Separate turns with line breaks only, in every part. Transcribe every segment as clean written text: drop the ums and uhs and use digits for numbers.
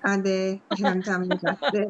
아, 네. 감사합니다. 네.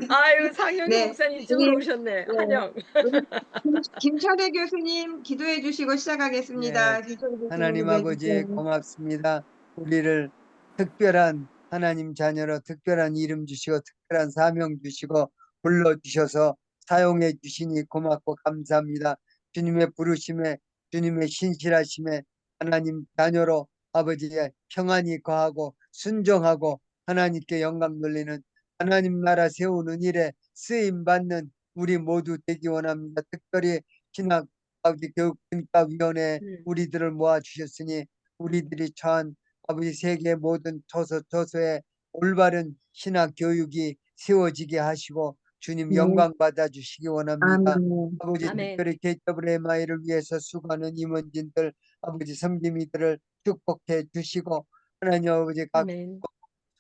아유, 상영규
네.
목사님 이쪽으로
우리
오셨네.
네.
환영.
우리 김철회 교수님 기도해 주시고
예,
시작하겠습니다. 김철회 교수님
하나님
기도해
아버지
주세요.
고맙습니다. 우리를 특별한 하나님 자녀로 특별한 이름 주시고 특별한 사명 주시고 불러주셔서 사용해 주시니 고맙고 감사합니다. 주님의 부르심에 주님의 신실하심에 하나님 자녀로 아버지의 평안이 거하고 순종하고 하나님께 영광 돌리는 하나님 나라 세우는 일에 쓰임받는 우리 모두 되기 원합니다. 특별히 신학 아버지 교육분과위원회
음.
우리들을 모아 주셨으니 우리들이 처한 아버지 세계 모든 저소에 올바른 신학 교육이 세워지게 하시고 주님
네.
영광 받아 주시기 원합니다.
아멘.
아버지
아멘.
특별히 KWMI를 위해서 수고하는 임원진들 아버지 섬김이들을 축복해 주시고 하나님 아버지 각
아멘.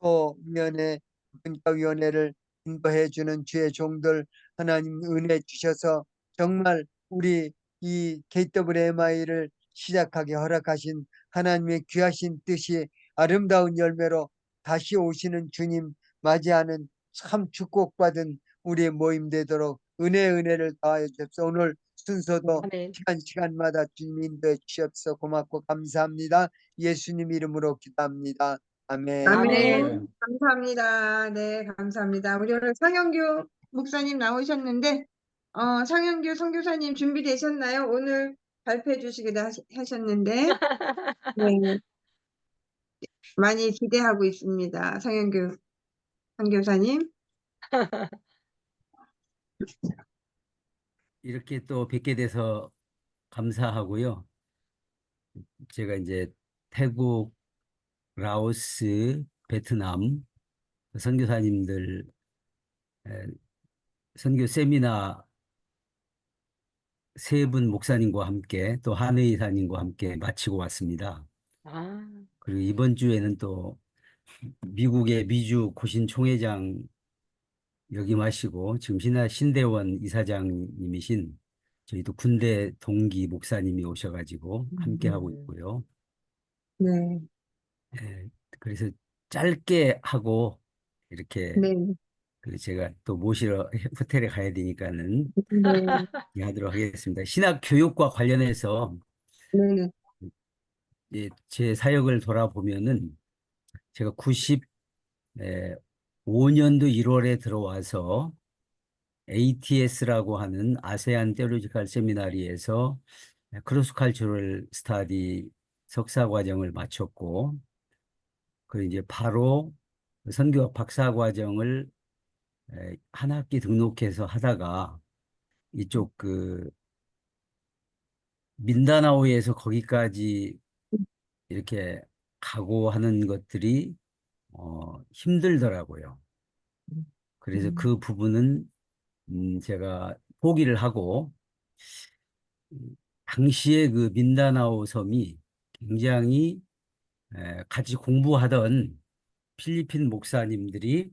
소위원회 분과위원회를 인도해 주는 주의 종들 하나님 은혜 주셔서 정말 우리 이 KWMI를 시작하게 허락하신 하나님의 귀하신 뜻이 아름다운 열매로 다시 오시는 주님 맞이하는 참 축복받은 우리의 모임 되도록 은혜를 더하여 주옵소서. 오늘 순서도
아멘.
시간마다 주님 인도해 주시옵소서. 고맙고 감사합니다. 예수님 이름으로 기도합니다.
아멘.
아멘.
아멘.
감사합니다. 네, 감사합니다. 우리 오늘 상영규 목사님 나오셨는데, 상영규 선교사님 준비되셨나요? 오늘 발표해 주시기도 하셨는데, 네, 많이 기대하고 있습니다. 상영규 선교사님.
이렇게 또 뵙게 돼서 감사하고요. 제가 이제 태국, 라오스, 베트남 선교사님들 에, 선교 세미나 세 분 목사님과 함께 또 한의 이사님과 함께 마치고 왔습니다.
아,
그리고 이번 주에는 또 미국의 미주 고신 총회장 역임하시고 지금 신대원 이사장님이신 저희 또 군대 동기 목사님이 오셔가지고 함께 하고 있고요.
네,
예, 그래서 짧게 하고 이렇게
네,
제가 또 모시러 호텔에 가야 되니까는
네,
하도록 하겠습니다. 신학 교육과 관련해서
네,
예, 제 사역을 돌아보면은 제가 95년도 1월에 들어와서 ATS라고 하는 아세안 테올로지컬 세미나리에서 크로스 칼처럴 스타디 석사 과정을 마쳤고 그 이제 바로 선교학 박사 과정을 한 학기 등록해서 하다가 이쪽 그 민다나오에서 거기까지 이렇게 가고 하는 것들이 힘들더라고요. 그래서 그 부분은 제가 포기를 하고 당시에 그 민다나오 섬이 굉장히 같이 공부하던 필리핀 목사님들이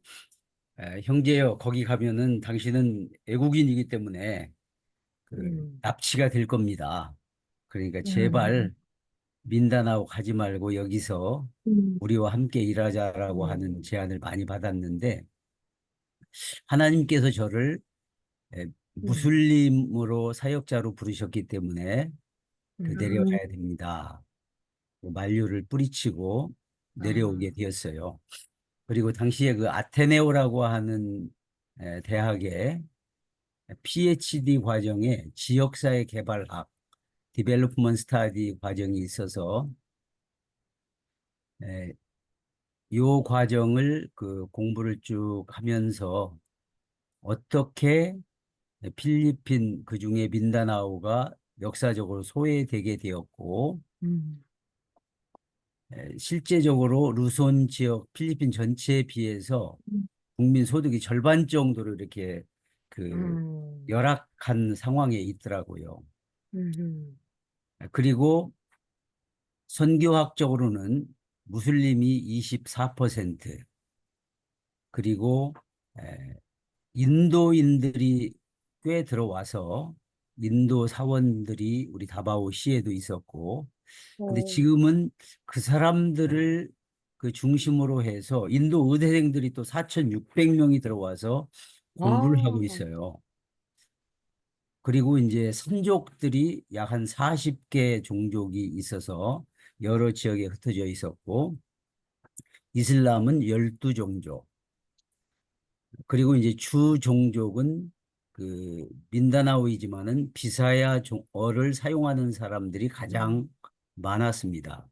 형제여 거기 가면은 당신은 외국인이기 때문에 그 납치가 될 겁니다. 그러니까 제발 민다나오 가지 말고 여기서 우리와 함께 일하자라고 하는 제안을 많이 받았는데 하나님께서 저를 무슬림으로 사역자로 부르셨기 때문에 내려가야 됩니다. 만류를 뿌리치고 내려오게 되었어요. 그리고 당시에 그 아테네오라고 하는 대학에 PhD 과정에 지역사회 개발학, 디벨롭먼트 스타디 과정이 있어서 이 과정을 그 공부를 쭉 하면서 어떻게 필리핀 그중에 민다나오가 역사적으로 소외되게 되었고 실제적으로 루손 지역 필리핀 전체에 비해서 국민 소득이 절반 정도로 이렇게 그 열악한 상황에 있더라고요. 그리고 선교학적으로는 무슬림이 24% 그리고 인도인들이 꽤 들어와서 인도 사원들이 우리 다바오 시에도 있었고 근데 지금은 그 사람들을 그 중심으로 해서 인도 의대생들이 또 4,600명이 들어와서 공부를 하고
아,
있어요. 그리고 이제 선족들이 약 한 40개 종족이 있어서 여러 지역에 흩어져 있었고, 이슬람은 12종족. 그리고 이제 주 종족은 그 민다나오이지만은 비사야 어를 사용하는 사람들이 가장 많았습니다.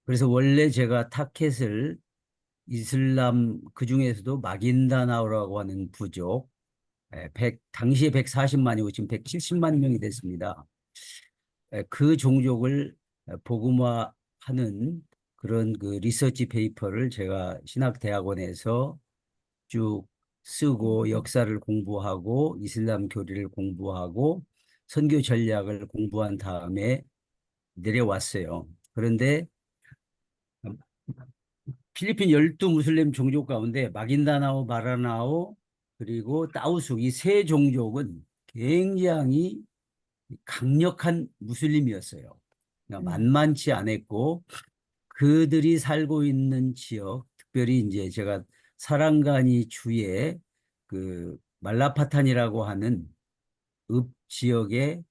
그래서 원래 제가 타켓을 이슬람 그 중에서도 마긴다나오라고 하는 부족, 당시에 140만이고 지금 170만 명이 됐습니다. 그 종족을 복음화하는 그런 그 리서치 페이퍼를 제가 신학대학원에서 쭉 쓰고 역사를 공부하고 이슬람 교리를 공부하고 선교 전략을 공부한 다음에 내려왔어요. 그런데 필리핀 12 무슬림 종족 가운데 마긴다나오, 마라나오, 그리고 따우숙 이 세 종족은 굉장히 강력한 무슬림이었어요. 그러니까 만만치 않았고 그들이 살고 있는 지역, 특별히 이제 제가 사랑가니 주에 그 말라파탄이라고 하는 읍 지역의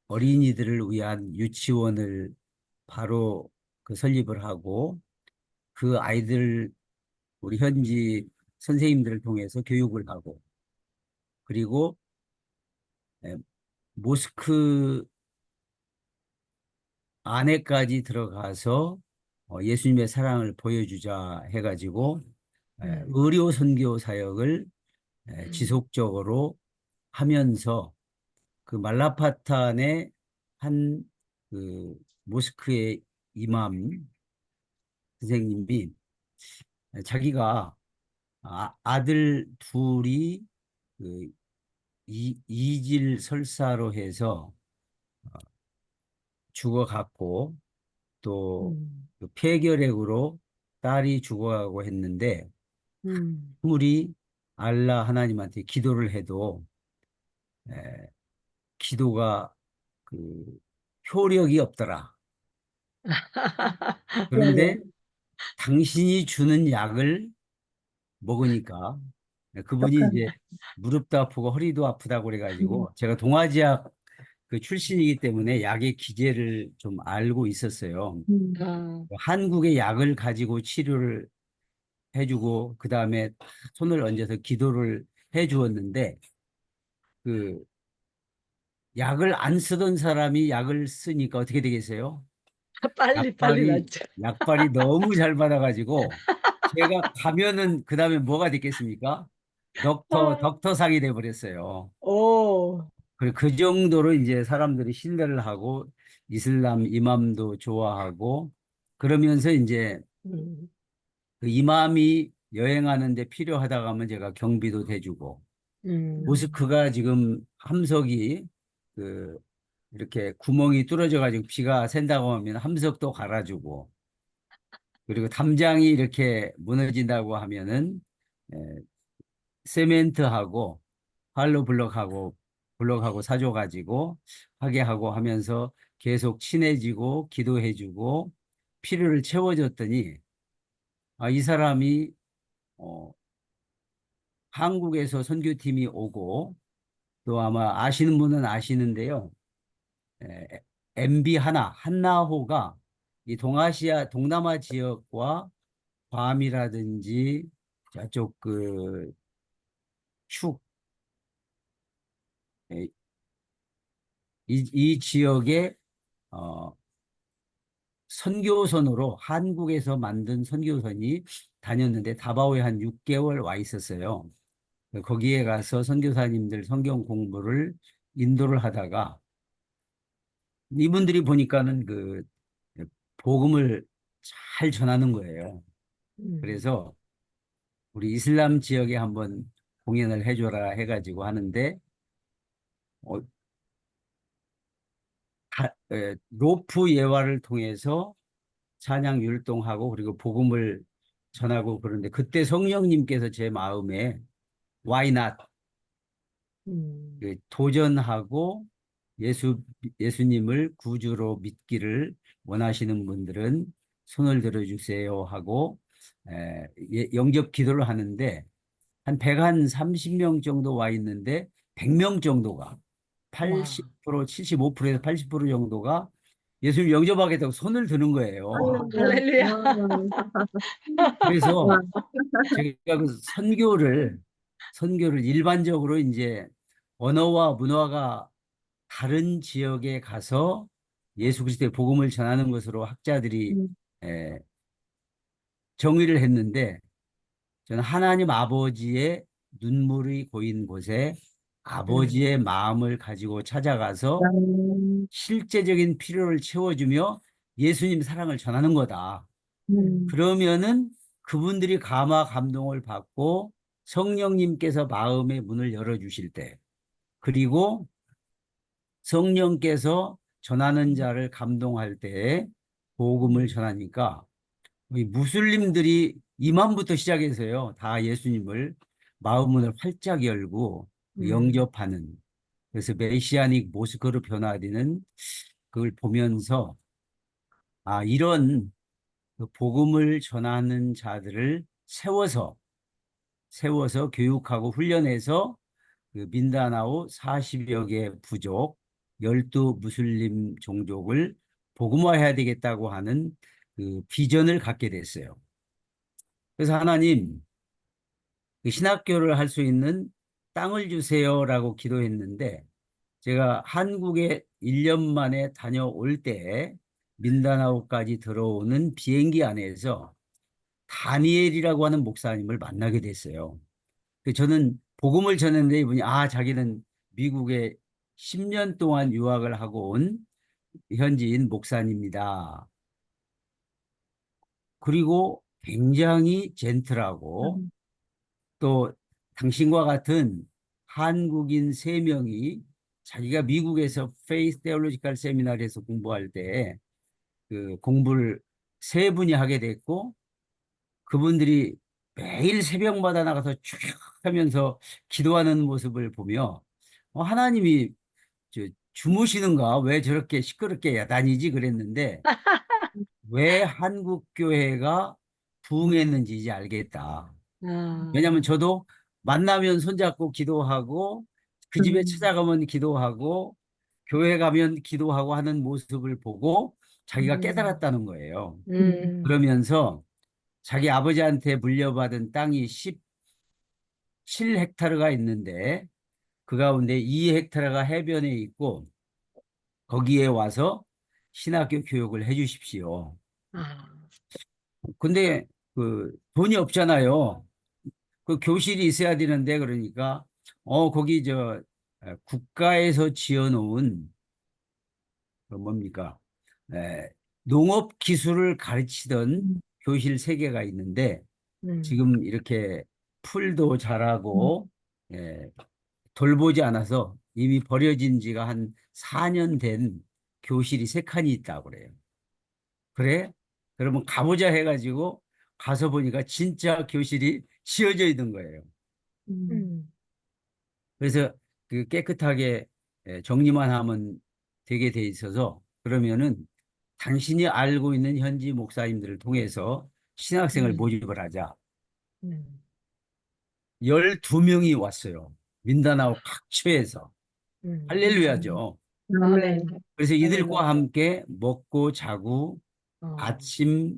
어린이들을 위한 유치원을 바로 그 설립을 하고 그 아이들 우리 현지 선생님들을 통해서 교육을 하고 그리고 에, 모스크 안에까지 들어가서 예수님의 사랑을 보여주자 해가지고 의료 선교 사역을 지속적으로 하면서 그 말라파탄의 한 그 모스크의 이맘 선생님이 자기가 아들 둘이 그 이질 설사로 해서 죽어갔고 또 그 폐결핵으로 딸이 죽어가고 했는데 아무리 알라 하나님한테 기도를 해도 에, 기도가 그 효력이 없더라. 그런데
네네.
당신이 주는 약을 먹으니까 그분이
똑같네.
이제 무릎도 아프고 허리도 아프다고 그래가지고 제가 동아지약 그 출신이기 때문에 약의 기제를 좀 알고 있었어요.
아,
한국의 약을 가지고 치료를 해주고 그 다음에 손을 얹어서 기도를 해주었는데 그 약을 안 쓰던 사람이 약을 쓰니까 어떻게 되겠어요?
빨리
약발이
낫죠.
약발이 너무 잘 받아가지고 제가 가면은 그 다음에 뭐가 됐겠습니까?
아,
덕터상이 돼버렸어요.
오,
그리고 그 정도로 이제 사람들이 신뢰를 하고 이슬람 이맘도 좋아하고 그러면서 이제
음,
그 이맘이 여행하는데 필요하다고 하면 제가 경비도 대주고
음.
모스크가 지금 함석이 그 이렇게 구멍이 뚫어져 가지고 비가 샌다고 하면 함석도 갈아주고 그리고 담장이 이렇게 무너진다고 하면은 에, 세멘트하고 할로 블럭하고 사줘 가지고 하게 하고 하면서 계속 친해지고 기도해주고 필요를 채워줬더니 이 사람이 어, 한국에서 선교팀이 오고 또 아마 아시는 분은 아시는데요. 에, MB 한나호가 이 동아시아 동남아 지역과 괌이라든지 저쪽 그 축, 이 지역의 어, 선교선으로 한국에서 만든 선교선이 다녔는데 다바오에 한 6개월 와 있었어요. 거기에 가서 선교사님들 성경 공부를 인도를 하다가 이분들이 보니까는 그 복음을 잘 전하는 거예요.
음.
그래서 우리 이슬람 지역에 한번 공연을 해줘라 해가지고 하는데 어, 로프 예화를 통해서 찬양 율동하고 그리고 복음을 전하고 그러는데 그때 성령님께서 제 마음에 Why not?
음.
도전하고 예수님을 구주로 믿기를 원하시는 분들은 손을 들어주세요 하고 영접 기도를 하는데 한 130명 정도 와 있는데 100명 정도가 80% 75%에서 80% 정도가 예수님 영접하겠다고 손을 드는 거예요.
할렐루야.
그래서
와.
제가 그 선교를 일반적으로 이제 언어와 문화가 다른 지역에 가서 예수 그리스도의 복음을 전하는 것으로 학자들이 에, 정의를 했는데 저는 하나님 아버지의 눈물이 고인 곳에 아버지의 마음을 가지고 찾아가서 실제적인 필요를 채워주며 예수님 사랑을 전하는 거다. 그러면은 그분들이 감화 감동을 받고 성령님께서 마음의 문을 열어주실 때, 그리고 성령께서 전하는 자를 감동할 때 복음을 전하니까 이 무슬림들이 이만부터 시작해서요, 다 예수님을 마음 문을 활짝 열고 영접하는, 그래서 메시아닉 모스크로 변화되는 그걸 보면서 이런 그 복음을 전하는 자들을 세워서 교육하고 훈련해서 그 민다나오 40여 개 부족 12 무슬림 종족을 복음화해야 되겠다고 하는 그 비전을 갖게 됐어요. 그래서 하나님, 그 신학교를 할 수 있는 땅을 주세요라고 기도했는데, 제가 한국에 1년 만에 다녀올 때 민다나오까지 들어오는 비행기 안에서 다니엘이라고 하는 목사님을 만나게 됐어요. 저는 복음을 전했는데 이분이 자기는 미국에 10년 동안 유학을 하고 온 현지인 목사님입니다. 그리고 굉장히 젠틀하고 또 당신과 같은 한국인 3명이 자기가 미국에서 페이스 테올로지컬 세미나리에서 공부할 때 그 공부를 3분이 하게 됐고, 그분들이 매일 새벽마다 나가서 쭉 하면서 기도하는 모습을 보며 하나님이 주무시는가, 왜 저렇게 시끄럽게 다니지 그랬는데 왜 한국 교회가 부흥했는지 이제 알겠다. 왜냐하면 저도 만나면 손잡고 기도하고 그 집에 찾아가면 기도하고 교회 가면 기도하고 하는 모습을 보고 자기가 깨달았다는 거예요. 그러면서 자기 아버지한테 물려받은 땅이 17헥타르가 있는데 그 가운데 2헥타르가 해변에 있고 거기에 와서 신학교 교육을 해 주십시오. 근데 그 돈이 없잖아요. 그 교실이 있어야 되는데, 그러니까 거기 국가에서 지어놓은 그 뭡니까 농업 기술을 가르치던 교실 3개가 있는데 지금 이렇게 풀도 자라고 돌보지 않아서 이미 버려진 지가 한 4년 된 교실이 3칸이 있다고 그래요. 그래? 그러면 가보자 해가지고 가서 보니까 진짜 교실이 지어져 있는 거예요. 그래서 그 깨끗하게 정리만 하면 되게 돼 있어서, 그러면은 당신이 알고 있는 현지 목사님들을 통해서 신학생을 모집을 하자. 12명이 왔어요. 민다나오 각처에서. 할렐루야죠.
아멘.
그래서 이들과 함께 먹고 자고 아침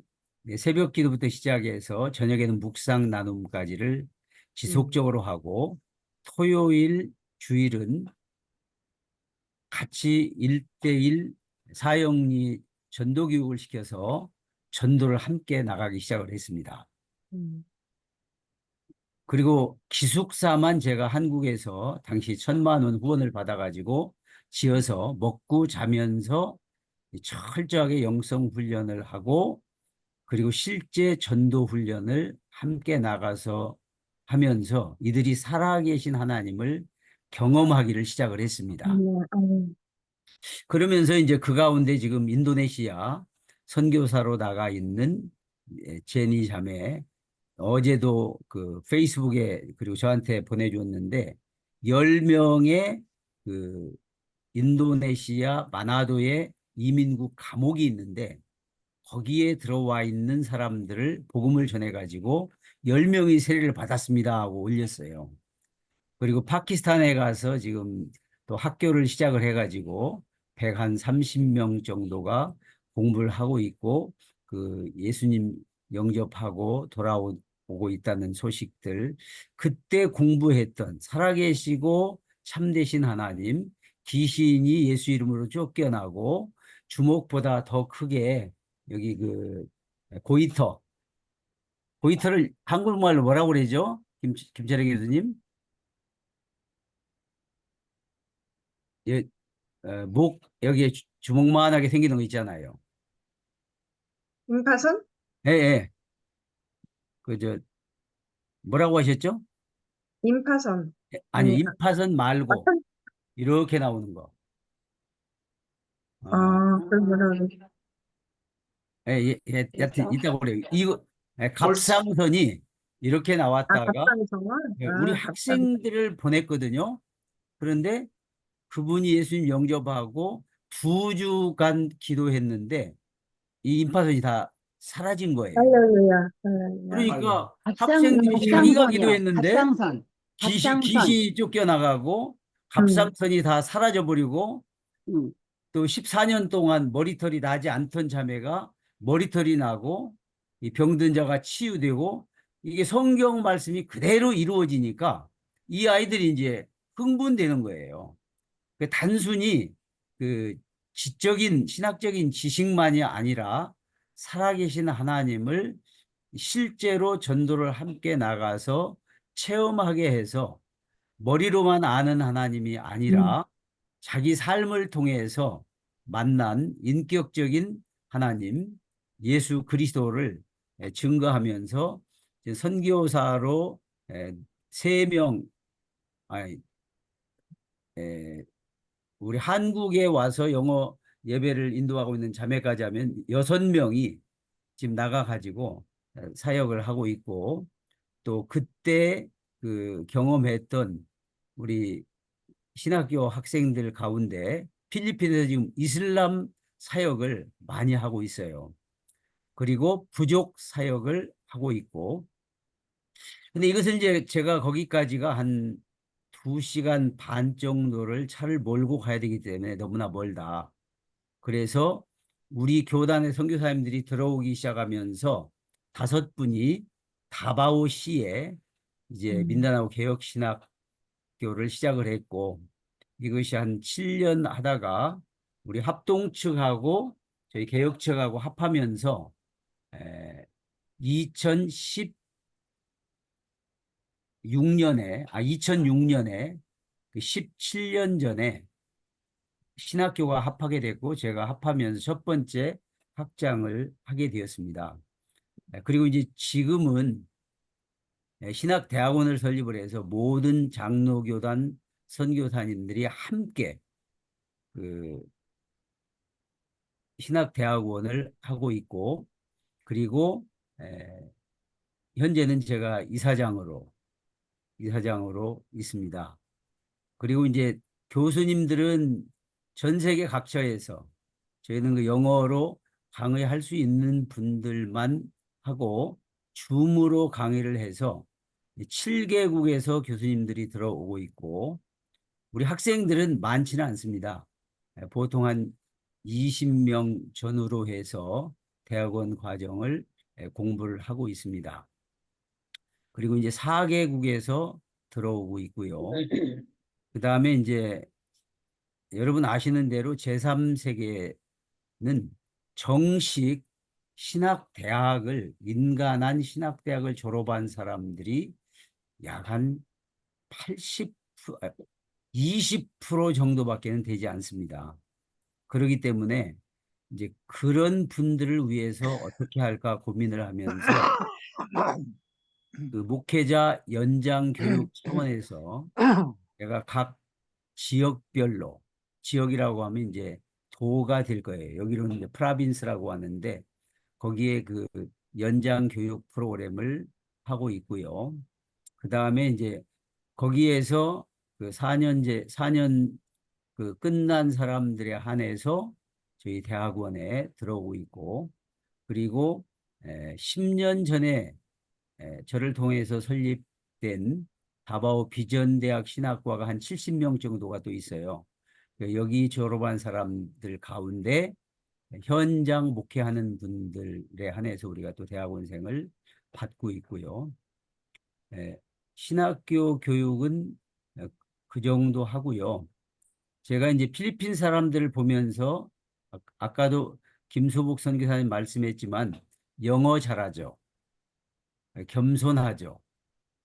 새벽 기도부터 시작해서 저녁에는 묵상 나눔까지를 지속적으로 하고, 토요일 주일은 같이 1대1 사형리 전도 교육을 시켜서 전도를 함께 나가기 시작을 했습니다. 그리고 기숙사만 제가 한국에서 당시 1,000만 원 후원을 받아가지고 지어서 먹고 자면서 철저하게 영성 훈련을 하고, 그리고 실제 전도 훈련을 함께 나가서 하면서 이들이 살아계신 하나님을 경험하기를 시작을 했습니다. 그러면서 이제 그 가운데 지금 인도네시아 선교사로 나가 있는 제니 자매, 어제도 그 페이스북에 그리고 저한테 보내줬는데 10명의 그 인도네시아 마나도의 이민국 감옥이 있는데 거기에 들어와 있는 사람들을 복음을 전해가지고 10명이 세례를 받았습니다 하고 올렸어요. 그리고 파키스탄에 가서 지금 또 학교를 시작을 해가지고 130명 정도가 공부를 하고 있고 그 예수님 영접하고 돌아오고 있다는 소식들, 그때 공부했던 살아계시고 참되신 하나님, 귀신이 예수 이름으로 쫓겨나고 주먹보다 더 크게 여기 그 고이터를 한국말로 뭐라고 그러죠? 김철희 교수님? 예, 목 여기에 주먹만하게 생기는 거 있잖아요.
임파선?
예, 예. 그 뭐라고 하셨죠?
임파선.
아니,
아니,
임파선 말고
어떤,
이렇게 나오는 거.
그걸 뭐라 그러지?
여튼 이따 그래요. 이거 갑상선이 이렇게 나왔다가
갑상선을?
우리
갑상선.
학생들을 보냈거든요. 그런데 그분이 예수님 영접하고 2주간 기도했는데 이 임파선이 다 사라진 거예요.
할렐루야, 할렐루야.
그러니까
갑상선,
학생들이 자기가
갑상선이요.
기도했는데
갑상선. 갑상선.
귀신이 쫓겨나가고 갑상선이 다 사라져버리고 또 14년 동안 머리털이 나지 않던 자매가 머리털이 나고 이 병든 자가 치유되고 이게 성경 말씀이 그대로 이루어지니까 이 아이들이 이제 흥분되는 거예요. 단순히 그 지적인 신학적인 지식만이 아니라 살아계신 하나님을 실제로 전도를 함께 나가서 체험하게 해서 머리로만 아는 하나님이 아니라 자기 삶을 통해서 만난 인격적인 하나님 예수 그리스도를 증거하면서 선교사로 3명, 아니, 우리 한국에 와서 영어 예배를 인도하고 있는 자매까지 하면 6명이 지금 나가가지고 사역을 하고 있고, 또 그때 그 경험했던 우리 신학교 학생들 가운데 필리핀에서 지금 이슬람 사역을 많이 하고 있어요. 그리고 부족 사역을 하고 있고. 근데 이것을 이제 제가 거기까지가 한 2시간 반 정도를 차를 몰고 가야 되기 때문에 너무나 멀다. 그래서 우리 교단의 선교사님들이 들어오기 시작하면서 5분이 다바오시에 이제 민다나오 개혁신학교를 시작을 했고, 이것이 한 7년 하다가 우리 합동 측하고 저희 개혁 측하고 합하면서 2006년에 17년 전에 신학교가 합하게 됐고 제가 합하면서 첫 번째 확장을 하게 되었습니다. 그리고 이제 지금은 신학대학원을 설립을 해서 모든 장로교단 선교사님들이 함께 그 신학대학원을 하고 있고, 그리고 현재는 제가 이사장으로 있습니다. 그리고 이제 교수님들은 전 세계 각처에서 저희는 그 영어로 강의할 수 있는 분들만 하고 줌으로 강의를 해서 7개국에서 교수님들이 들어오고 있고, 우리 학생들은 많지는 않습니다. 보통 한 20명 전후로 해서 대학원 과정을 공부를 하고 있습니다. 그리고 이제 4개국에서 들어오고 있고요. 그 다음에 이제 여러분 아시는 대로 제3세계는 정식 인간한 신학대학을 졸업한 사람들이 약 한 20% 정도밖에는 되지 않습니다. 그렇기 때문에 이제 그런 분들을 위해서 어떻게 할까 고민을 하면서 그 목회자 연장 교육 차원에서 제가 각 지역별로, 지역이라고 하면 이제 도가 될 거예요. 여기로는 이제 프라빈스라고 하는데 거기에 그 연장 교육 프로그램을 하고 있고요. 그 다음에 이제 거기에서 그 4년 그 끝난 사람들에 한해서 저희 대학원에 들어오고 있고, 그리고 10년 전에 저를 통해서 설립된 다바오 비전대학 신학과가 한 70명 정도가 또 있어요. 여기 졸업한 사람들 가운데 현장 목회하는 분들에 한해서 우리가 또 대학원생을 받고 있고요. 신학교 교육은 그 정도 하고요. 제가 이제 필리핀 사람들을 보면서 아까도 김소복 선교사님 말씀했지만 영어 잘하죠. 겸손하죠.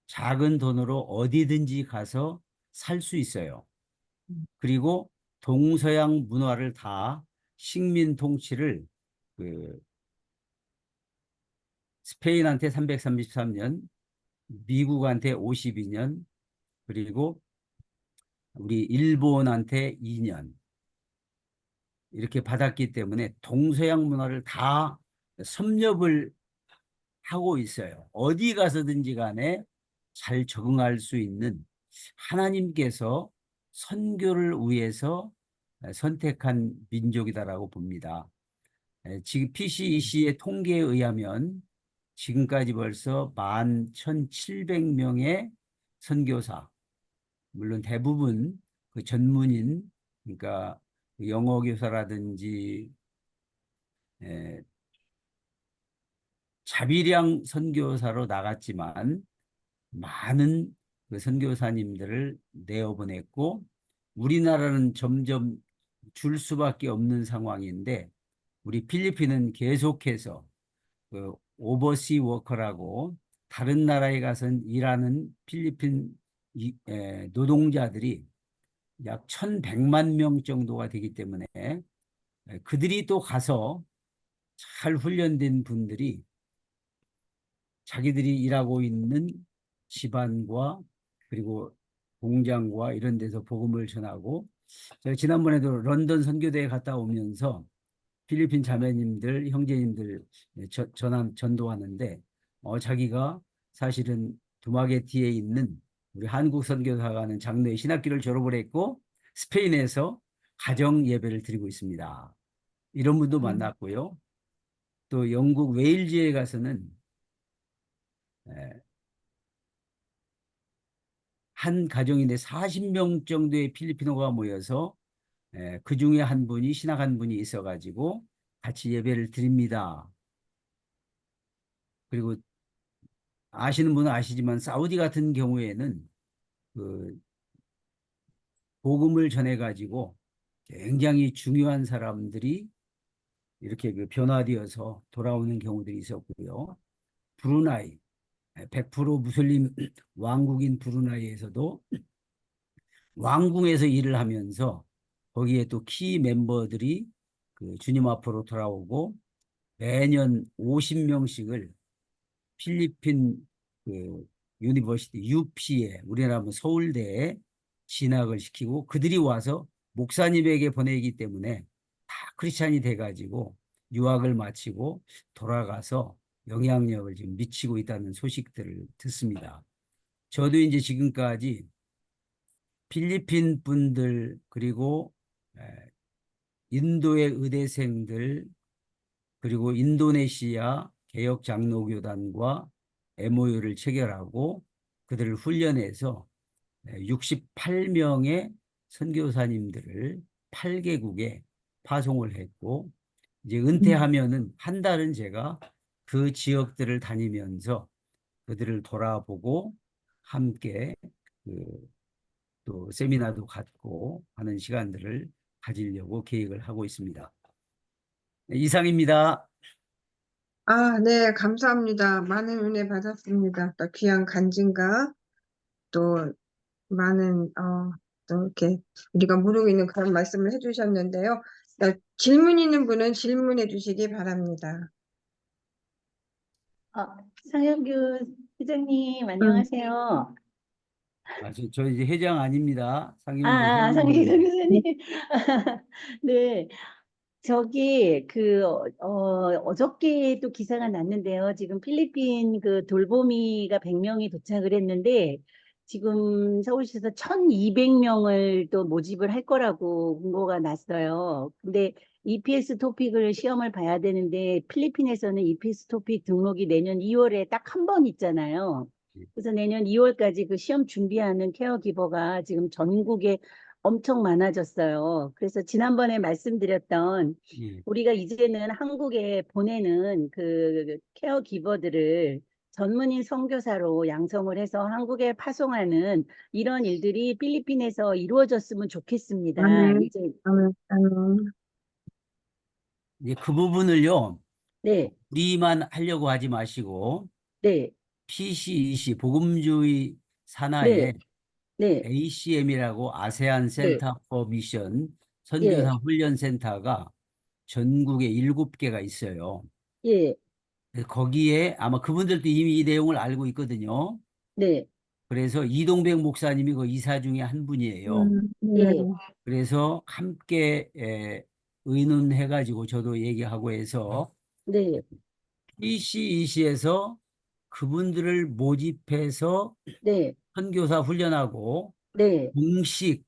작은 돈으로 어디든지 가서 살 수 있어요. 그리고 동서양 문화를 다 식민 통치를 그 스페인한테 333년, 미국한테 52년, 그리고 우리 일본한테 2년 이렇게 받았기 때문에 동서양 문화를 다 섭렵을 하고 있어요. 어디 가서든지 간에 잘 적응할 수 있는 하나님께서 선교를 위해서 선택한 민족이다라고 봅니다. 지금 PCEC의 통계에 의하면 지금까지 벌써 11,700명의 선교사, 물론 대부분 그 전문인, 그러니까 영어 교사라든지 자비량 선교사로 나갔지만 많은 그 선교사님들을 내어보냈고 우리나라는 점점 줄 수밖에 없는 상황인데 우리 필리핀은 계속해서 그 오버시 워커라고 다른 나라에 가서 일하는 필리핀 노동자들이 약 1,100만 명 정도가 되기 때문에 그들이 또 가서 잘 훈련된 분들이 자기들이 일하고 있는 집안과 그리고 공장과 이런 데서 복음을 전하고 제가 지난번에도 런던 선교대에 갔다 오면서 필리핀 자매님들, 형제님들 전도하는데 자기가 사실은 두마게티에 있는 우리 한국 선교사가는 장로의 신학기를 졸업을 했고 스페인에서 가정 예배를 드리고 있습니다. 이런 분도 만났고요. 또 영국 웨일즈에 가서는 한 가정인데 40명 정도의 필리핀어가 모여서 그 중에 한 분이 신학 한 분이 있어가지고 같이 예배를 드립니다. 그리고 아시는 분은 아시지만 사우디 같은 경우에는 그 복음을 전해가지고 굉장히 중요한 사람들이 이렇게 그 변화되어서 돌아오는 경우들이 있었고요. 브루나이 100% 무슬림 왕국인 브루나이에서도 왕궁에서 일을 하면서 거기에 또 키 멤버들이 그 주님 앞으로 돌아오고 매년 50명씩을 필리핀 그 유니버시티 UP에 우리나라 서울대에 진학을 시키고 그들이 와서 목사님에게 보내기 때문에 다 크리스찬이 돼가지고 유학을 마치고 돌아가서 영향력을 지금 미치고 있다는 소식들을 듣습니다. 저도 이제 지금까지 필리핀 분들 그리고 인도의 의대생들 그리고 인도네시아 개혁장로교단과 MOU를 체결하고 그들을 훈련해서 68명의 선교사님들을 8개국에 파송을 했고 이제 은퇴하면은 한 달은 제가 그 지역들을 다니면서 그들을 돌아보고 함께 또 세미나도 갖고 하는 시간들을 가지려고 계획을 하고 있습니다. 이상입니다.
네, 감사합니다. 많은 은혜 받았습니다. 또 귀한 간증과 또 많은, 또 이렇게 우리가 모르고 있는 그런 말씀을 해주셨는데요. 질문 있는 분은 질문해 주시기 바랍니다.
상현규 회장님, 안녕하세요.
저 이제 회장 아닙니다. 상윤규
상현규
회장님.
교수님. 네. 저기, 어저께 또 기사가 났는데요. 지금 필리핀 그 돌보미가 100명이 도착을 했는데, 지금 서울시에서 1,200명을 또 모집을 할 거라고 공고가 났어요. 근데 EPS 토픽을 시험을 봐야 되는데 필리핀에서는 EPS 토픽 등록이 내년 2월에 딱 한 번 있잖아요. 그래서 내년 2월까지 그 시험 준비하는 케어기버가 지금 전국에 엄청 많아졌어요. 그래서 지난번에 말씀드렸던
예.
우리가 이제는 한국에 보내는 그 케어기버들을 전문인 선교사로 양성을 해서 한국에 파송하는 이런 일들이 필리핀에서 이루어졌으면 좋겠습니다.
아멘,
이제
아멘, 아멘.
이제 그 부분을요,
네,
우리만 하려고 하지 마시고,
네,
PCEC, 복음주의
네,
산하에
네,
ACM이라고 아세안
네,
센터 포 미션
예,
선교사 훈련 센터가 전국에 7개가 있어요.
예,
그래서 거기에 아마 그분들도 이미 이 내용을 알고 있거든요.
네,
그래서 이동백 목사님이 그 이사 중에 한 분이에요.
네,
예,
그래서 함께 의논해가지고 저도 얘기하고 해서
네,
PCEC에서 그분들을 모집해서
네,
선교사 훈련하고
네,
공식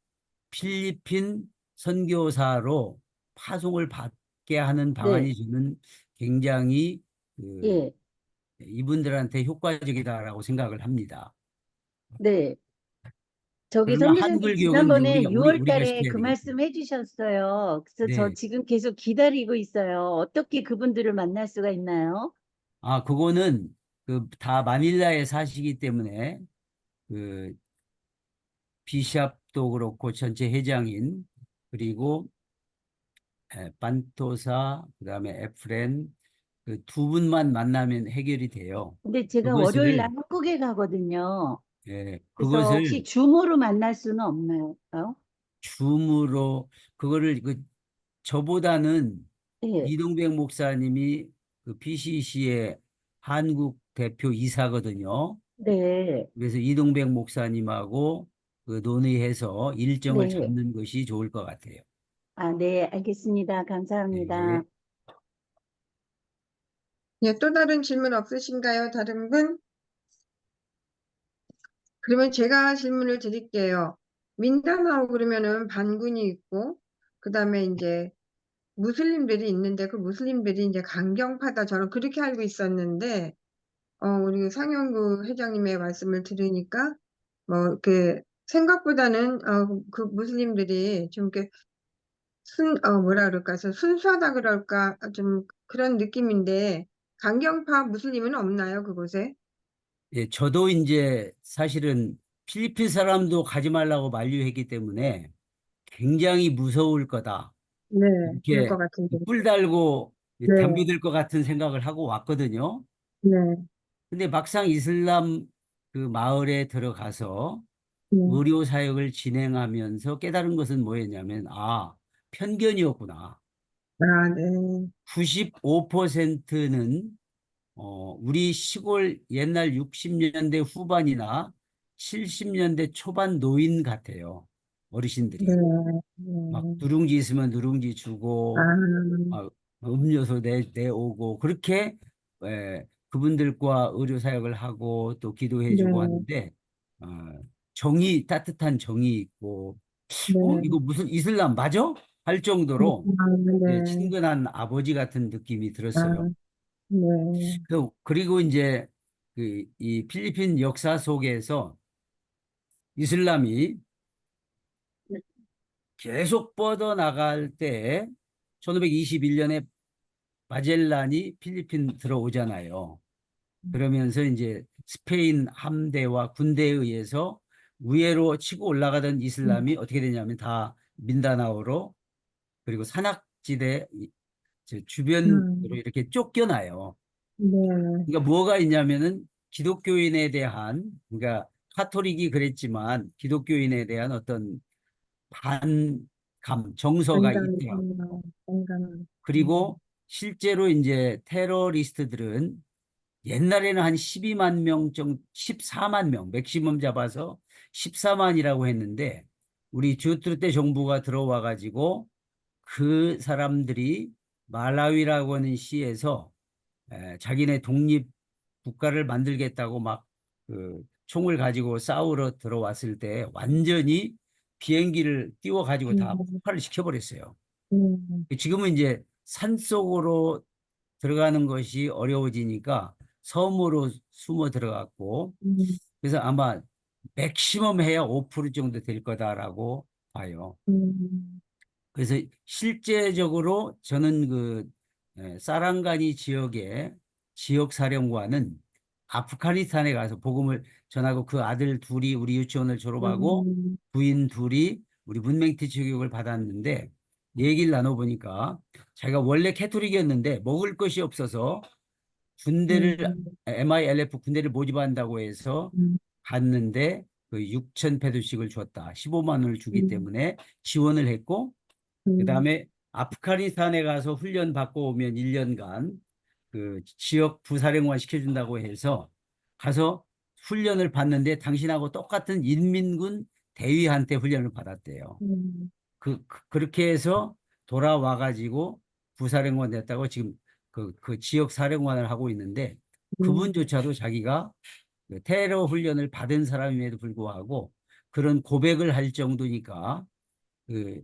필리핀 선교사로 파송을 받게 하는
네,
방안이 저는 굉장히 그
예,
이분들한테 효과적이다라고 생각을 합니다.
네. 저기
그러나
선교사님
한글 교육은 이제
지난번에 6월
우리가
달에
시켜야
그
되겠죠.
말씀 해주셨어요. 그래서 저
네.
지금 계속 기다리고 있어요. 어떻게 그분들을 만날 수가 있나요?
아, 그거는 그 다 마닐라에 사시기 때문에 그 비샵도 그렇고 전체 회장인 그리고 반토사 그다음에 에프렌 그 두 분만 만나면 해결이 돼요.
근데 제가 월요일 날
그것을
한국에 가거든요. 그래서 혹시
그것을
줌으로 만날 수는 없나요?
줌으로 그거를 저보다는
예,
이동백 목사님이 그 PCC의 한국 대표 이사거든요.
네,
그래서 이동백 목사님하고 그 논의해서 일정을
네.
잡는 것이 좋을 것 같아요.
아, 네, 알겠습니다. 감사합니다.
네.
예, 또 다른 질문 없으신가요? 다른 분? 그러면 제가 질문을 드릴게요. 민다나오 그러면은 반군이 있고, 그 다음에 이제 무슬림들이 있는데 그 무슬림들이 이제 강경파다 저는 그렇게 알고 있었는데, 우리 상영구 회장님의 말씀을 들으니까, 뭐, 이렇게 생각보다는, 그 무슬림들이 좀 이렇게 뭐라 그럴까, 순수하다 그럴까, 좀 그런 느낌인데, 강경파 무슬림은 없나요, 그곳에?
예, 저도 이제 사실은 필리핀 사람도 가지 말라고 만류했기 때문에 굉장히 무서울 거다.
네, 그럴 것
이렇게
같은데.
뿔 달고
네,
덤벼들 것 같은 생각을 하고 왔거든요.
네,
근데 막상 이슬람 그 마을에 들어가서
네.
의료 사역을 진행하면서 깨달은 것은 뭐였냐면, 아, 편견이었구나.
아, 네.
95%는 우리 시골 옛날 60년대 후반이나 70년대 초반 노인 같아요.
네,
어르신들이. 막
네.
누룽지 있으면 누룽지
아,
주고, 막 음료수 내오고, 그렇게 그분들과 의료 사역을 하고 또 기도해주고
네,
하는데, 어, 정이, 따뜻한 정이 있고, 이거
네.
무슨 이슬람 맞아? 할 정도로
아, 네.
친근한 아버지 같은 느낌이
아,
들었어요.
네.
그리고 이제 이 필리핀 역사 속에서 이슬람이 계속 뻗어나갈 때 1521년에 마젤란이 필리핀 들어오잖아요. 그러면서 이제 스페인 함대와 군대에 의해서 우회로 치고 올라가던 이슬람이 어떻게 되냐면 다 민다나오로 그리고 산악지대 주변으로
음,
이렇게 쫓겨나요.
네.
그러니까 뭐가 있냐면은 기독교인에 대한 그러니까 카톨릭이 그랬지만 기독교인에 대한 어떤 반감 정서가
공감,
있더라고.
공감.
그리고 실제로 이제 테러리스트들은 옛날에는 한 12만 명 정도, 14만 명, 맥시멈 잡아서 14만이라고 했는데 우리 주트르테 정부가 들어와 가지고 그 사람들이 말라위라고 하는 시에서 자기네 독립 국가를 만들겠다고 막 그 총을 가지고 싸우러 들어왔을 때 완전히 비행기를 띄워 가지고 다 폭발을 시켜버렸어요. 지금은 이제 산속으로 들어가는 것이 어려워지니까 섬으로 숨어 들어갔고, 그래서 아마 맥시멈 해야 5% 정도 될 거다라고 봐요. 그래서 실제적으로 저는 그 사랑가니 지역의 지역 사령관은 아프가니스탄에 가서 복음을 전하고 그 아들 둘이 우리 유치원을 졸업하고 부인 둘이 우리 문맹티치 교육을 받았는데 얘기를 나눠보니까 자기가 원래 캐토릭이었는데 먹을 것이 없어서 군대를 MILF 군대를 모집한다고 해서 갔는데 그 6,000페소씩을 줬다. 15만 원을 주기 때문에 지원을 했고 그다음에 아프가니스탄에 가서 훈련 받고 오면 1년간 그 지역 부사령관 시켜준다고 해서 가서 훈련을 받는데 당신하고 똑같은 인민군 대위한테 훈련을 받았대요. 그렇게 해서 돌아와 가지고 부사령관 됐다고 지금 그 지역 사령관을 하고 있는데 그분조차도 자기가 그 테러 훈련을 받은 사람임에도 불구하고 그런 고백을 할 정도니까 그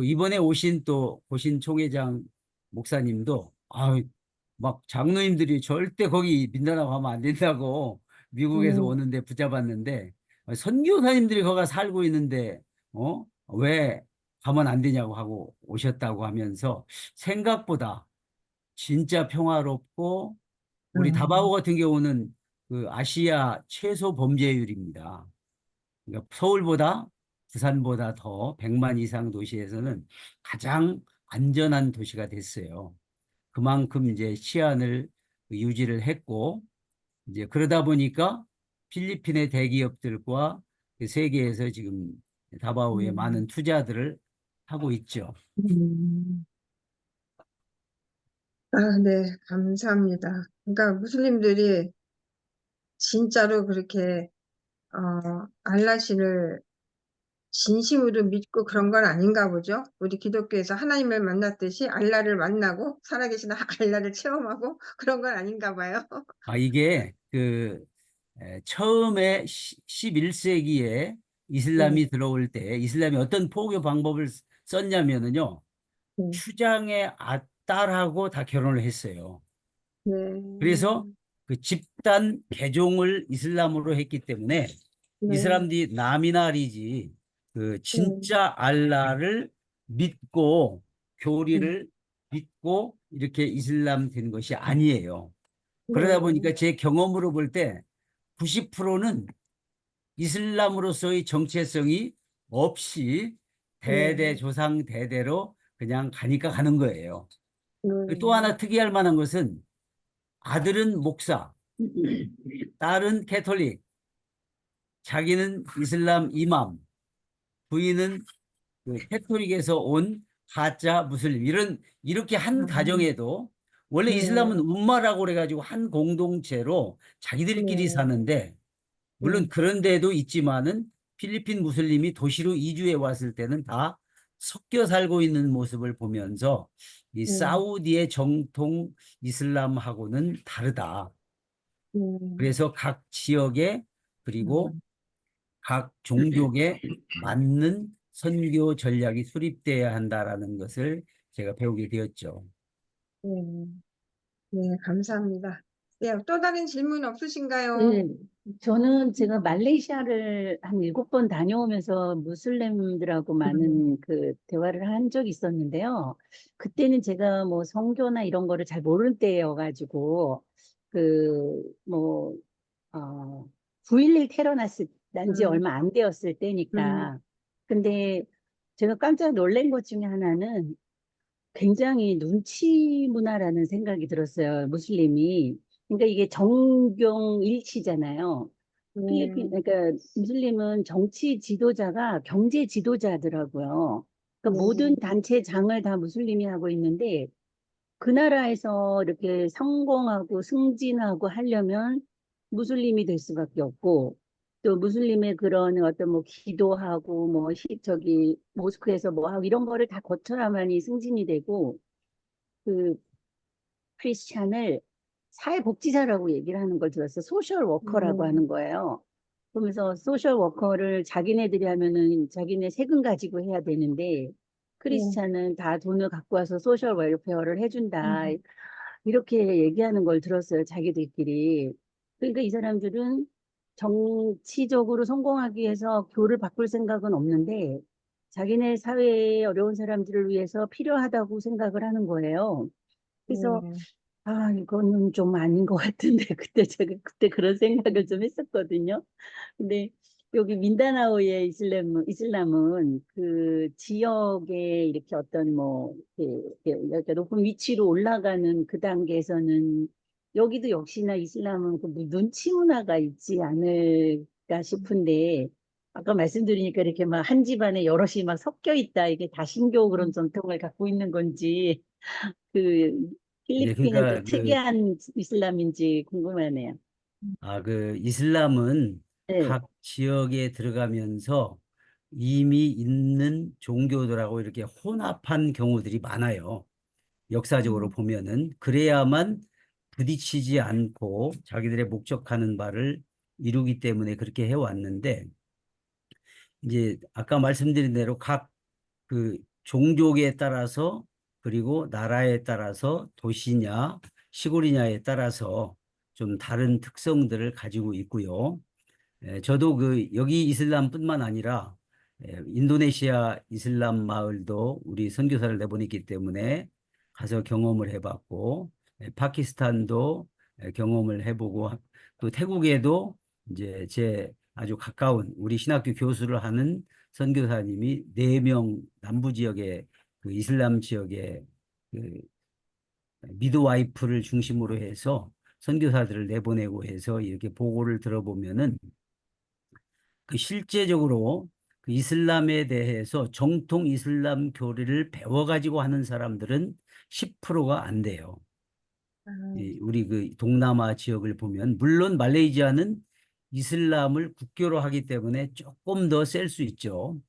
이번에 오신 또 고신 총회장 목사님도 막 장로님들이 절대 거기 민다나오 가면 안 된다고 미국에서 오는데 붙잡았는데 선교사님들이 거기 살고 있는데 왜 가면 안 되냐고 하고 오셨다고 하면서 생각보다 진짜 평화롭고 우리 다바오 같은 경우는 그 아시아 최소 범죄율입니다. 그러니까 서울보다 부산보다 더 100만 이상 도시에서는 가장 안전한 도시가 됐어요. 그만큼 이제 치안을 유지를 했고 이제 그러다 보니까 필리핀의 대기업들과 그 세계에서 지금 다바오에 많은 투자들을 하고 있죠.
네, 감사합니다. 그러니까 무슬림들이 진짜로 그렇게 알라신을 진심으로 믿고 그런 건 아닌가 보죠. 우리 기독교에서 하나님을 만났듯이 알라를 만나고 살아계신 알라를 체험하고 그런 건 아닌가 봐요.
이게 처음에 11세기에 이슬람이 들어올 때 이슬람이 어떤 포교 방법을 썼냐면은요. 추장의 딸하고 다 결혼을 했어요.
네.
그래서 그 집단 개종을 이슬람으로 했기 때문에 이 사람들이 나미나리지 그 진짜 알라를 믿고 교리를 믿고 이렇게 이슬람 된 것이 아니에요. 그러다 보니까 제 경험으로 볼 때 90%는 이슬람으로서의 정체성이 없이 대대 조상 대대로 그냥 가니까 가는 거예요. 또 하나 특이할 만한 것은 아들은 목사, 딸은 캐톨릭, 자기는 이슬람 이맘, 부인은 그 캐톨릭에서 온 가짜 무슬림 이렇게 한 가정에도 원래 이슬람은 움마라고 그래가지고 한 공동체로 자기들끼리 사는데 물론 그런 데도 있지만은 필리핀 무슬림이 도시로 이주해 왔을 때는 다 섞여 살고 있는 모습을 보면서 이 사우디의 정통 이슬람하고는 다르다. 그래서 각 지역에 그리고 각 종족에 맞는 선교 전략이 수립돼야 한다라는 것을 제가 배우게 되었죠.
네, 감사합니다. 네, 또 다른 질문 없으신가요?
네, 저는 제가 말레이시아를 한 7번 다녀오면서 무슬림들하고 많은 그 대화를 한 적이 있었는데요. 그때는 제가 뭐 성교나 이런 거를 잘 모를 때여가지고, 뭐, 9.11 테러 난 지 얼마 안 되었을 때니까. 근데 제가 깜짝 놀란 것 중에 하나는 굉장히 눈치 문화라는 생각이 들었어요. 무슬림이. 그러니까 이게 정경 일치잖아요. 그러니까 무슬림은 정치 지도자가 경제 지도자더라고요. 그러니까 모든 단체 장을 다 무슬림이 하고 있는데 그 나라에서 이렇게 성공하고 승진하고 하려면 무슬림이 될 수밖에 없고 또 무슬림의 그런 어떤 뭐 기도하고 뭐 모스크에서 뭐 하고 이런 거를 다 거쳐야만이 승진이 되고 그 크리스찬을 사회복지사라고 얘기를 하는 걸 들었어요. 소셜 워커라고 하는 거예요. 그러면서 소셜 워커를 자기네들이 하면은 자기네 세금 가지고 해야 되는데 크리스찬은 다 돈을 갖고 와서 소셜 웰페어를 해준다.
음.
이렇게 얘기하는 걸 들었어요, 자기들끼리. 그러니까 이 사람들은 정치적으로 성공하기 위해서 교를 바꿀 생각은 없는데 자기네 사회의 어려운 사람들을 위해서 필요하다고 생각을 하는 거예요. 그래서
네.
아, 이거는 좀 아닌 것 같은데 그때 제가 그때 그런 생각을 좀 했었거든요. 근데 여기 민다나오의 이슬람은 그 지역에 이렇게 어떤 뭐 이렇게 높은 위치로 올라가는 그 단계에서는 여기도 역시나 이슬람은 그 눈치 문화가 있지 않을까 싶은데 아까 말씀드리니까 이렇게 막 한 집안에 여럿이 막 섞여 있다 이게 다신교 그런 전통을 갖고 있는 건지 그
네,
필리핀은 또
그러니까
특이한 이슬람인지 궁금하네요.
그 이슬람은
네.
각 지역에 들어가면서 이미 있는 종교들하고 이렇게 혼합한 경우들이 많아요. 역사적으로 보면은 그래야만 부딪히지 않고 자기들의 목적하는 바를 이루기 때문에 그렇게 해왔는데 이제 아까 말씀드린 대로 각 그 종족에 따라서 그리고 나라에 따라서 도시냐 시골이냐에 따라서 좀 다른 특성들을 가지고 있고요. 저도 여기 이슬람뿐만 아니라 인도네시아 이슬람 마을도 우리 선교사를 내보냈기 때문에 가서 경험을 해봤고, 파키스탄도 경험을 해보고, 또 태국에도 이제 제 아주 가까운 우리 신학교 교수를 하는 선교사님이 4명 남부 지역의 그 이슬람 지역의 그 미드와이프를 중심으로 해서 선교사들을 내보내고 해서 이렇게 보고를 들어보면은 그 실제적으로 그 이슬람에 대해서 정통 이슬람 교리를 배워가지고 하는 사람들은 10%가 안 돼요.
아,
우리 그 동남아 지역을 보면 물론 말레이시아는 이슬람을 국교로 하기 때문에 조금 더 셀 수 있죠.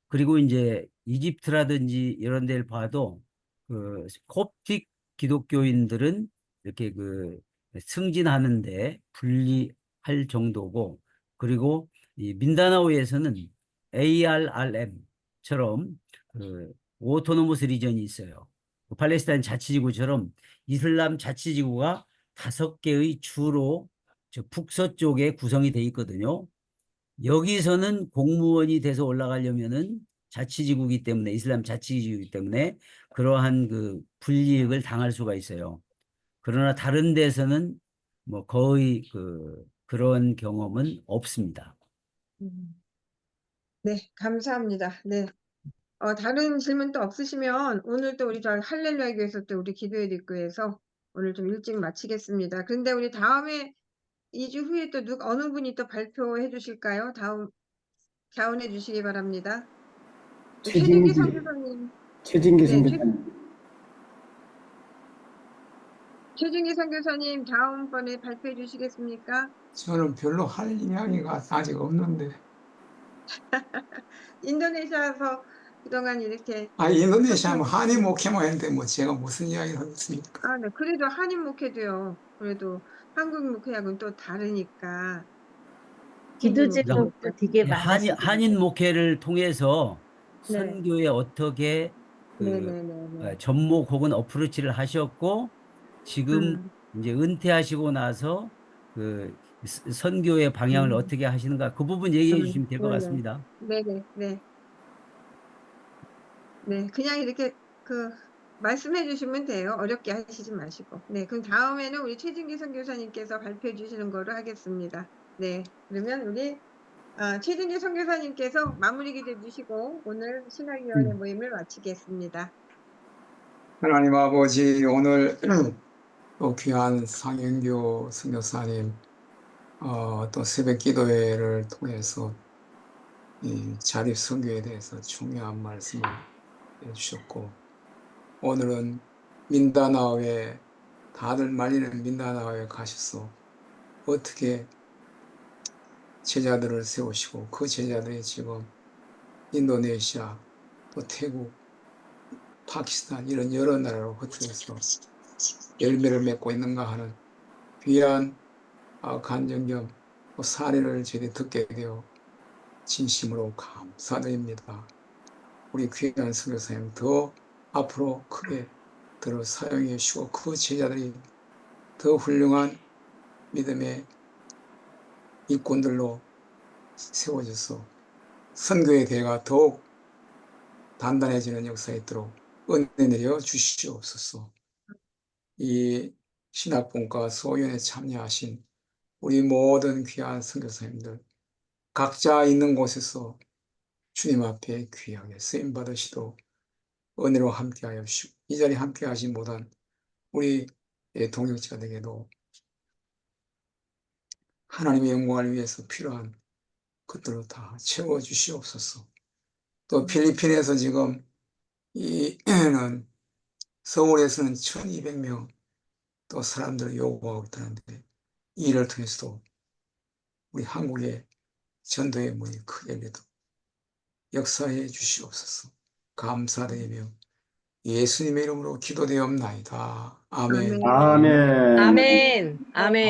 그리고 이제 이집트라든지 이런 데를 봐도 그 콥틱 기독교인들은 이렇게 그 승진하는데 불리할 정도고, 그리고 이 민다나오에서는 ARRM처럼 그 오토노머스 리전이 있어요. 그 팔레스타인 자치지구처럼 이슬람 자치지구가 5개의 주로 저 북서쪽에 구성이 돼 있거든요. 여기서는 공무원이 돼서 올라가려면은 자치지구이기 때문에 이슬람 자치지구이기 때문에 그러한 그 불이익을 당할 수가 있어요. 그러나 다른 데서는 뭐 거의 그런 경험은 없습니다.
음. 네, 감사합니다. 네. 다른 질문 또 없으시면 오늘 또 우리 저 할렐루야 교회에서 또 우리 기도회 듣고해서 오늘 좀 일찍 마치겠습니다. 근데 우리 다음에 2주 후에 또 어느 분이 또 발표해 주실까요? 다음 자원해 주시기 바랍니다. 최진기 선교사님.
최진기
네,
선교사님.
최진기 선교사님 다음번에 발표해 주시겠습니까?
저는 별로 할 이야기가 아직 없는데.
인도네시아에서 그동안 이렇게
인도네시아 하면 한인 목회만 했는데 뭐 제가 무슨 이야기를 하겠습니까?
네, 그래도 한인 목회도요. 그래도 한국 목회하고는 또 다르니까.
기도
한국 목회니까.
제목도 되게
한인
많으시거든요.
목회를 통해서
네.
선교에 어떻게
네네네.
접목 혹은 어프로치를 하셨고, 지금 이제 은퇴하시고 나서 그 선교의 방향을 어떻게 하시는가, 그 부분 얘기해 주시면 될 것 같습니다.
네네. 네, 그냥 이렇게 말씀해 주시면 돼요. 어렵게 하시지 마시고. 네, 그럼 다음에는 우리 최진기 선교사님께서 발표해 주시는 거로 하겠습니다. 네, 그러면 우리 최진기 선교사님께서 마무리 기도해 주시고 오늘 신학위원회 모임을 마치겠습니다.
하나님 아버지, 오늘 또 귀한 상영교 선교사님 또 새벽 기도회를 통해서 이 자립 선교에 대해서 중요한 말씀을 해주셨고, 오늘은 민다나오에 다들 말리는 민다나오에 가셔서 어떻게 제자들을 세우시고 그 제자들이 지금 인도네시아, 또 태국, 파키스탄 이런 여러 나라로 흩어져서 열매를 맺고 있는가 하는 귀한 간증 겸 사례를 저희들이 듣게 되어 진심으로 감사드립니다. 우리 귀한 선교사님 더 앞으로 크게 들어 사용해 주시고 그 제자들이 더 훌륭한 믿음의 일꾼들로 세워져서 선교의 대가 더욱 단단해지는 역사에 있도록 은혜 내려 주시옵소서. 이 신학분과 소연에 참여하신 우리 모든 귀한 선교사님들 각자 있는 곳에서 주님 앞에 귀하게 쓰임 받으시도록 은혜로 함께하여 주시고 이 자리에 함께하신 모든 우리 동역자들에게도 하나님의 영광을 위해서 필요한 것들로 다 채워 주시옵소서. 또 필리핀에서 지금 이는 서울에서는 1200명 또 사람들을 요구하고 있다는데 이 일을 통해서도 우리 한국의 전도의 문이 크게 열리도록 역사해 주시옵소서. 감사드리며 예수님의 이름으로 기도되옵나이다. 아멘.
아멘.
아멘. 아멘.